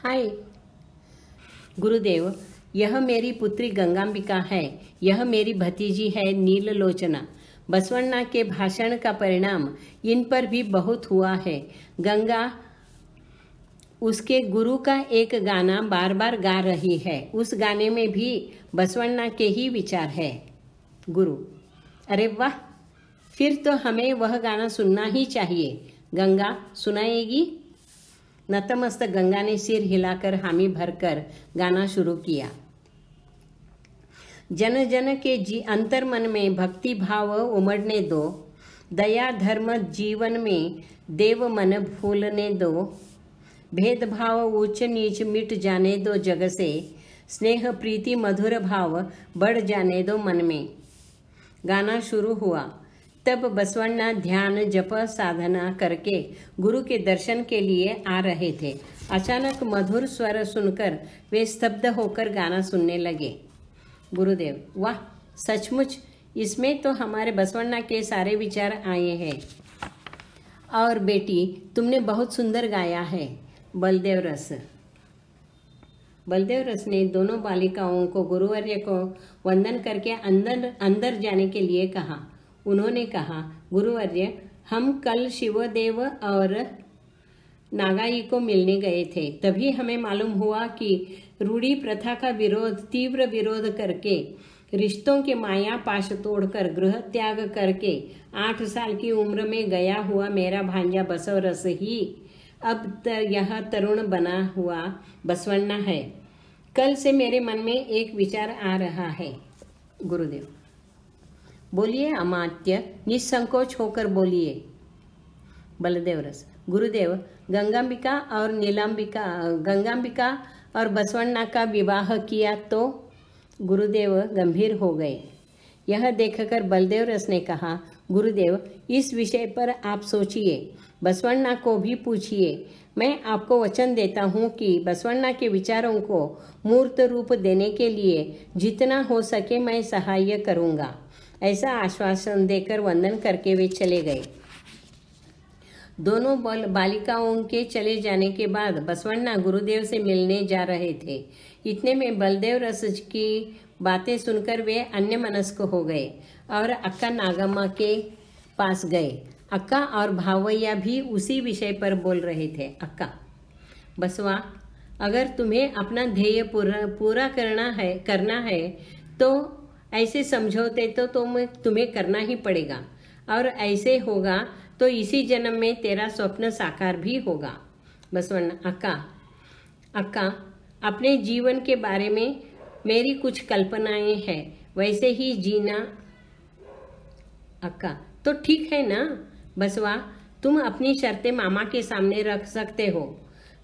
हाय गुरुदेव, यह मेरी पुत्री गंगांबिका है। यह मेरी भतीजी है नीललोचना। बसवण्णा के भाषण का परिणाम इन पर भी बहुत हुआ है। गंगा उसके गुरु का एक गाना बार बार गा रही है। उस गाने में भी बसवण्णा के ही विचार है। गुरु: अरे वाह, फिर तो हमें वह गाना सुनना ही चाहिए। गंगा सुनाएगी? नतमस्तक गंगा ने सिर हिलाकर हामी भरकर गाना शुरू किया। जन जन के अंतर मन में भक्ति भाव उमड़ने दो। दया धर्म जीवन में देव मन भूलने दो। भेदभाव ऊंच नीच मिट जाने दो जग से। स्नेह प्रीति मधुर भाव बढ़ जाने दो मन में। गाना शुरू हुआ तब बसवण्णा ध्यान जप साधना करके गुरु के दर्शन के लिए आ रहे थे। अचानक मधुर स्वर सुनकर वे स्तब्ध होकर गाना सुनने लगे। गुरुदेव: वाह, सचमुच इसमें तो हमारे बसवण्णा के सारे विचार आए हैं। और बेटी, तुमने बहुत सुंदर गाया है। बलदेव रस ने दोनों बालिकाओं को गुरुवर्य को वंदन करके अंदर जाने के लिए कहा। उन्होंने कहा, गुरुवर्य, हम कल शिवदेव और नागाई को मिलने गए थे। तभी हमें मालूम हुआ कि रूढ़ी प्रथा का तीव्र विरोध करके, रिश्तों के माया पाश तोड़कर, गृह त्याग करके 8 साल की उम्र में गया हुआ मेरा भांजा बसवरस ही अब यह तरुण बना हुआ बसवण्णा है। कल से मेरे मन में एक विचार आ रहा है। गुरुदेव: बोलिए अमात्य, निसंकोच होकर बोलिए। बलदेव रस: गुरुदेव, गंगांबिका और बसवण्णा का विवाह किया तो? गुरुदेव गंभीर हो गए। यह देखकर बलदेव रस ने कहा, गुरुदेव, इस विषय पर आप सोचिए, बसवण्णा को भी पूछिए। मैं आपको वचन देता हूँ कि बसवण्णा के विचारों को मूर्त रूप देने के लिए जितना हो सके मैं सहाय करूँगा। ऐसा आश्वासन देकर वंदन करके वे चले गए। दोनों बालिकाओं के चले जाने के बाद बसवण्णा गुरुदेव से मिलने जा रहे थे। इतने में बलदेव रस की बातें सुनकर वे अन्यमनस्क हो गए और अक्का नागम्मा के पास गए। अक्का और भावैया भी उसी विषय पर बोल रहे थे। अक्का: बसवा, अगर तुम्हें अपना ध्येय पूरा करना है तो ऐसे समझौते तो तुम्हें करना ही पड़ेगा, और ऐसे होगा तो इसी जन्म में तेरा स्वप्न साकार भी होगा। बसवण्णा: अक्का, अपने जीवन के बारे में मेरी कुछ कल्पनाएं हैं, वैसे ही जीना। अक्का: तो ठीक है ना बसवा, तुम अपनी शर्तें मामा के सामने रख सकते हो।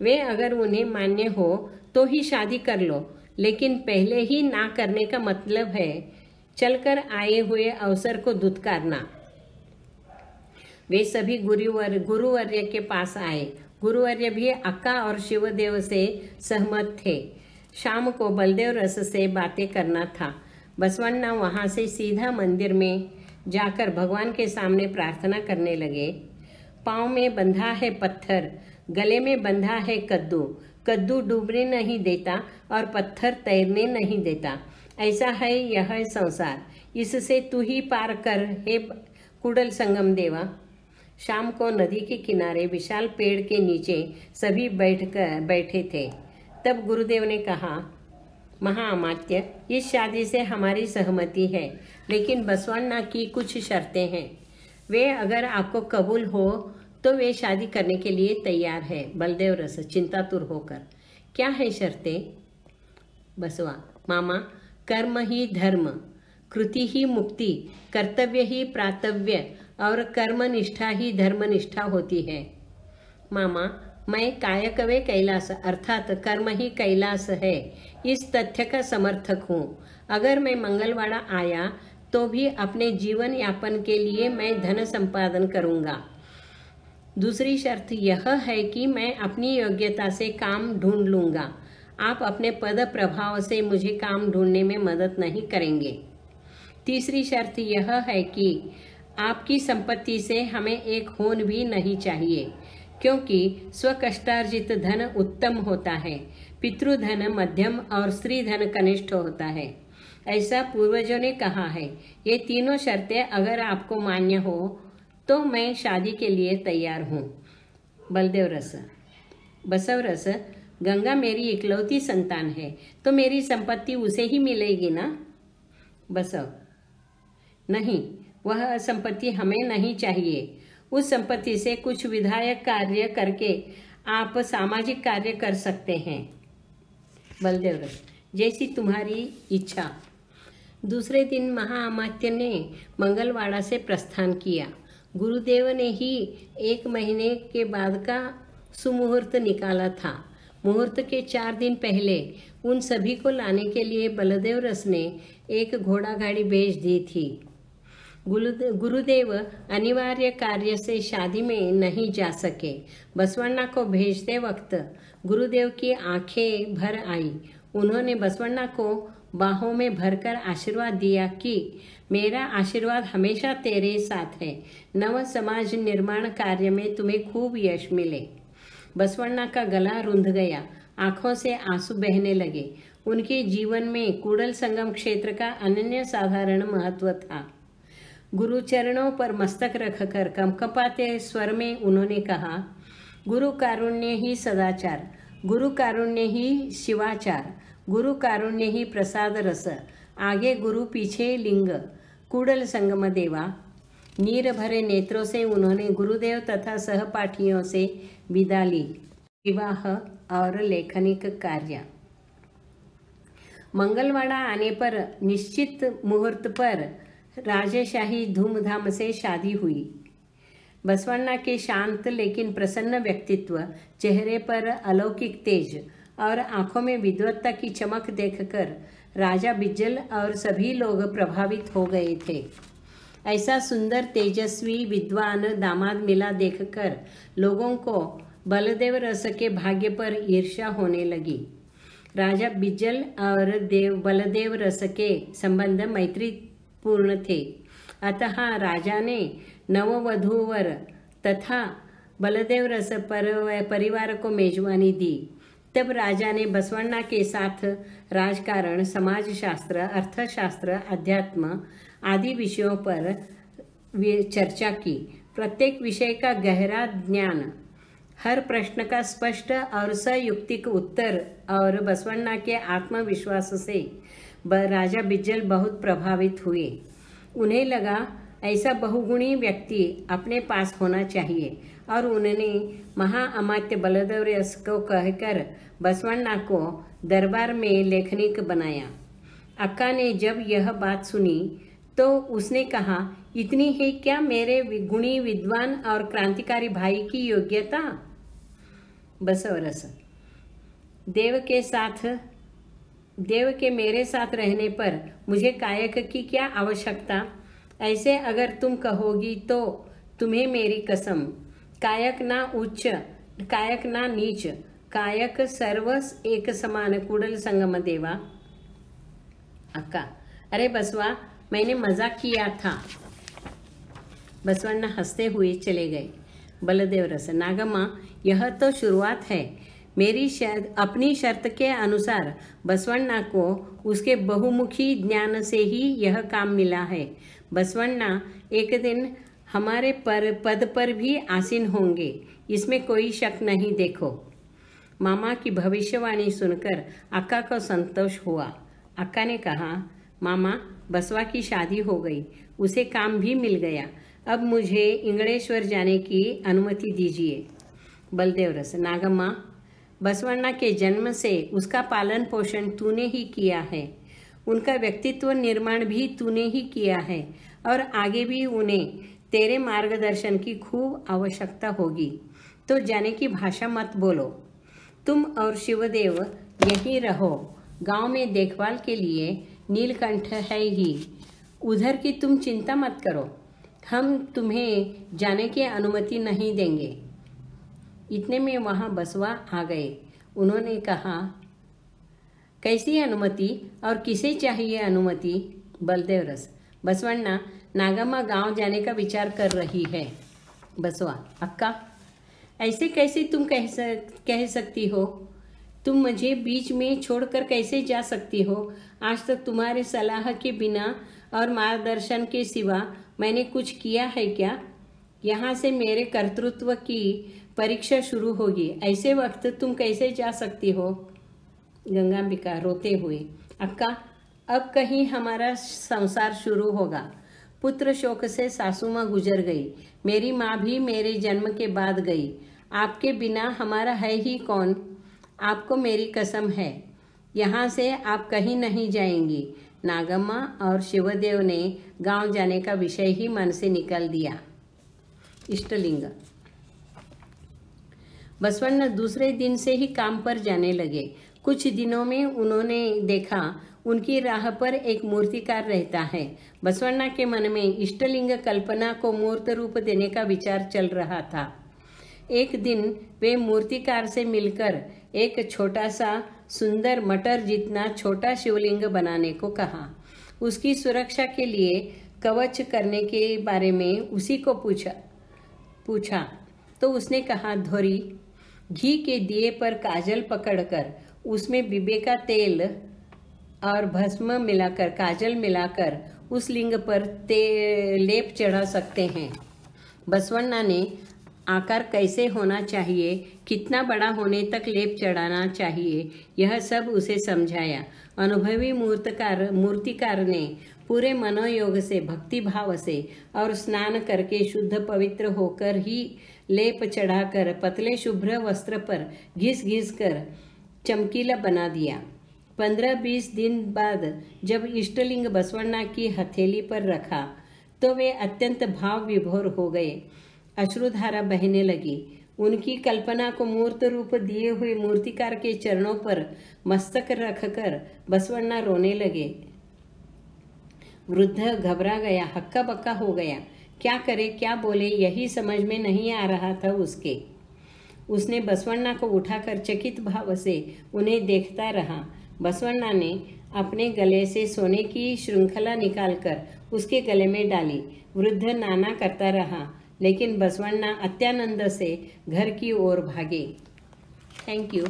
वे अगर उन्हें मान्य हो तो ही शादी कर लो, लेकिन पहले ही ना करने का मतलब है चलकर आए हुए अवसर को दुत्कारना। वे सभी गुरुवर्य के पास आए। गुरुवर्य भी अक्का और शिवदेव से सहमत थे। शाम को बलदेव रस से बातें करना था। बसवण्णा वहां से सीधा मंदिर में जाकर भगवान के सामने प्रार्थना करने लगे। पाँव में बंधा है पत्थर, गले में बंधा है कद्दू। कद्दू डूबने नहीं देता और पत्थर तैरने नहीं देता। ऐसा है यह संसार, इससे तू ही पार कर हे कुडल संगम देवा। शाम को नदी के किनारे विशाल पेड़ के नीचे सभी बैठे थे। तब गुरुदेव ने कहा, महाअमात्य, इस शादी से हमारी सहमति है, लेकिन बसवण्णा की कुछ शर्तें हैं। वे अगर आपको कबूल हो तो वे शादी करने के लिए तैयार है। बलदेव रस चिंतातुर होकर: क्या है शर्तें? बसवा: मामा, कर्म ही धर्म, कृति ही मुक्ति, कर्तव्य ही प्रातव्य और कर्मनिष्ठा ही धर्मनिष्ठा होती है। मामा, मैं कायकवे कैलास अर्थात कर्म ही कैलास है, इस तथ्य का समर्थक हूँ। अगर मैं मंगलवाड़ा आया तो भी अपने जीवन यापन के लिए मैं धन संपादन करूँगा। दूसरी शर्त यह है कि मैं अपनी योग्यता से काम ढूंढ लूँगा। आप अपने पद प्रभाव से मुझे काम ढूंढने में मदद नहीं करेंगे। तीसरी शर्त यह है कि आपकी संपत्ति से हमें एक खून भी नहीं चाहिए। क्योंकि स्वकष्टार्जित धन उत्तम होता है, पितृधन मध्यम और स्त्री धन कनिष्ठ होता है, ऐसा पूर्वजों ने कहा है। ये तीनों शर्तें अगर आपको मान्य हो तो मैं शादी के लिए तैयार हूँ। बलदेव रस। बसव रस, गंगा मेरी इकलौती संतान है तो मेरी संपत्ति उसे ही मिलेगी ना? बसव, नहीं, वह संपत्ति हमें नहीं चाहिए। उस संपत्ति से कुछ विधायक कार्य करके आप सामाजिक कार्य कर सकते हैं। बलदेव रस, जैसी तुम्हारी इच्छा। दूसरे दिन महाअमात्य ने मंगलवाड़ा से प्रस्थान किया। गुरुदेव ने ही 1 महीने के बाद का सुमुहूर्त निकाला था। मुहूर्त के 4 दिन पहले उन सभी को लाने के लिए बलदेव रस ने एक घोड़ा गाड़ी भेज दी थी। गुरुदेव अनिवार्य कार्य से शादी में नहीं जा सके। बसवण्णा को भेजते वक्त गुरुदेव की आंखें भर आई। उन्होंने बसवण्णा को बाहों में भरकर आशीर्वाद दिया कि मेरा आशीर्वाद हमेशा तेरे साथ है। नव समाज निर्माण कार्य में तुम्हें खूब यश मिले। बसवण्णा का गला रुंध गया, आंखों से आंसू बहने लगे। उनके जीवन में कूडल संगम क्षेत्र का अनन्य साधारण महत्व था। गुरु चरणों पर मस्तक रखकर कंपकपाते स्वर में उन्होंने कहा, गुरु कारुण्य ही सदाचार, गुरु कारुण्य ही शिवाचार, गुरु कारुण्य ही प्रसाद रस, आगे गुरु पीछे लिंग, कूडल संगम देवा। नीर भरे नेत्रों से उन्होंने गुरुदेव तथा सहपाठियों से विदा ली। विवाह और लेखनिक कार्य। मंगलवाड़ा आने पर निश्चित मुहूर्त पर राजेशाही धूमधाम से शादी हुई। बसवण्णा के शांत लेकिन प्रसन्न व्यक्तित्व, चेहरे पर अलौकिक तेज और आंखों में विद्वत्ता की चमक देखकर राजा बिज्जल और सभी लोग प्रभावित हो गए थे। ऐसा सुंदर तेजस्वी विद्वान दामाद मिला देखकर लोगों को बलदेव रस के भाग्य पर ईर्ष्या होने लगी। राजा बिज्जल और बलदेव रस के संबंध मैत्रीपूर्ण थे, अतः राजा ने नववधूवर तथा बलदेव रस परिवार को मेजबानी दी। तब राजा ने बसवण्णा के साथ राजकारण, समाजशास्त्र, अर्थशास्त्र, अध्यात्म आदि विषयों पर चर्चा की। प्रत्येक विषय का गहरा ज्ञान, हर प्रश्न का स्पष्ट और सयुक्तिक उत्तर और बसवण्णा के आत्मविश्वास से राजा बिज्जल बहुत प्रभावित हुए। उन्हें लगा ऐसा बहुगुणी व्यक्ति अपने पास होना चाहिए और उन्होंने महाअमात्य बलदेव रस को कहकर बसवण्णा को दरबार में लेखनिक बनाया। अक्का ने जब यह बात सुनी तो उसने कहा, इतनी है क्या मेरे गुणी विद्वान और क्रांतिकारी भाई की योग्यता? बसवरस, देव के मेरे साथ रहने पर मुझे कायक की क्या आवश्यकता? ऐसे अगर तुम कहोगी तो तुम्हें मेरी कसम, कायक ना उच्च, कायक ना नीच, कायक सर्व एक समान, कूडल संगम देवा। अक्का, अरे बसवा, मैंने मजाक किया था। बसवण्णा हंसते हुए चले गए। बलदेव रस, नागम्मा, यह तो शुरुआत है। मेरी अपनी शर्त के अनुसार बसवण्णा को उसके बहुमुखी ज्ञान से ही यह काम मिला है। बसवण्णा एक दिन हमारे पद पर भी आसीन होंगे, इसमें कोई शक नहीं। देखो। मामा की भविष्यवाणी सुनकर अक्का को संतोष हुआ। अक्का ने कहा, मामा, बसवा की शादी हो गई, उसे काम भी मिल गया। अब मुझे इंगड़ेश्वर जाने की अनुमति दीजिए। बलदेव रस, नागम्मा, बसवण्णा के जन्म से उसका पालन पोषण तूने ही किया है, उनका व्यक्तित्व निर्माण भी तूने ही किया है और आगे भी उन्हें तेरे मार्गदर्शन की खूब आवश्यकता होगी। तो जाने की भाषा मत बोलो। तुम और शिवदेव यहीं रहो। गांव में देखभाल के लिए नीलकंठ है ही, उधर की तुम चिंता मत करो। हम तुम्हें जाने की अनुमति नहीं देंगे। इतने में वहां बसवा आ गए। उन्होंने कहा, कैसी अनुमति और किसे चाहिए अनुमति? बलदेव रस, बसवण्णा, नागम्मा गांव जाने का विचार कर रही है। बसवा, अक्का, ऐसे कैसे तुम कह सकती हो? तुम मुझे बीच में छोड़कर कैसे जा सकती हो? आज तक तुम्हारे सलाह के बिना और मार्गदर्शन के सिवा मैंने कुछ किया है क्या? यहाँ से मेरे कर्तृत्व की परीक्षा शुरू होगी। ऐसे वक्त तुम कैसे जा सकती हो? गंगांबिका रोते हुए, अक्का, अब कहीं हमारा संसार शुरू होगा। पुत्र शोक से सासू माँ गुजर गई, मेरी माँ भी मेरे जन्म के बाद गई। आपके बिना हमारा है ही कौन? आपको मेरी कसम है, यहाँ से आप कहीं नहीं जाएंगी। नागम्मा और शिवदेव ने गांव जाने का विषय ही मन से निकाल दिया। इष्टलिंग। बसवण्ण दूसरे दिन से ही काम पर जाने लगे। कुछ दिनों में उन्होंने देखा उनकी राह पर एक मूर्तिकार रहता है। बसवण्णा के मन में इष्टलिंग कल्पना को मूर्त रूप देने का विचार चल रहा था। एक दिन वे मूर्तिकार से मिलकर एक छोटा सा सुंदर मटर जितना छोटा शिवलिंग बनाने को कहा। उसकी सुरक्षा के लिए कवच करने के बारे में उसी को पूछा तो उसने कहा, धोरी, घी के दिए पर काजल पकड़कर उसमें बिबे का तेल और भस्म मिलाकर, काजल मिलाकर उस लिंग पर लेप चढ़ा सकते हैं। बसवण्णा ने आकार कैसे होना चाहिए, कितना बड़ा होने तक लेप चढ़ाना चाहिए, यह सब उसे समझाया। अनुभवी मूर्तिकार ने पूरे मनोयोग से, भक्ति भाव से और स्नान करके शुद्ध पवित्र होकर ही लेप चढ़ाकर पतले शुभ्र वस्त्र पर घिस घिस कर चमकीला बना दिया। 15-20 दिन बाद जब इष्टलिंग बसवण्णा की हथेली पर रखा तो वे अत्यंत भाव विभोर हो गए। अश्रुधारा बहने लगी। उनकी कल्पना को मूर्त रूप दिए हुए मूर्तिकार के चरणों पर मस्तक रखकर बसवण्णा रोने लगे। वृद्ध घबरा गया, हक्का बक्का हो गया। क्या करे क्या बोले यही समझ में नहीं आ रहा था उसके। उसने बसवण्णा को उठाकर चकित भाव से उन्हें देखता रहा। बसवण्णा ने अपने गले से सोने की श्रृंखला निकालकर उसके गले में डाली। वृद्ध नाना करता रहा, लेकिन बसवण्णा अत्यानंद से घर की ओर भागे। Thank you.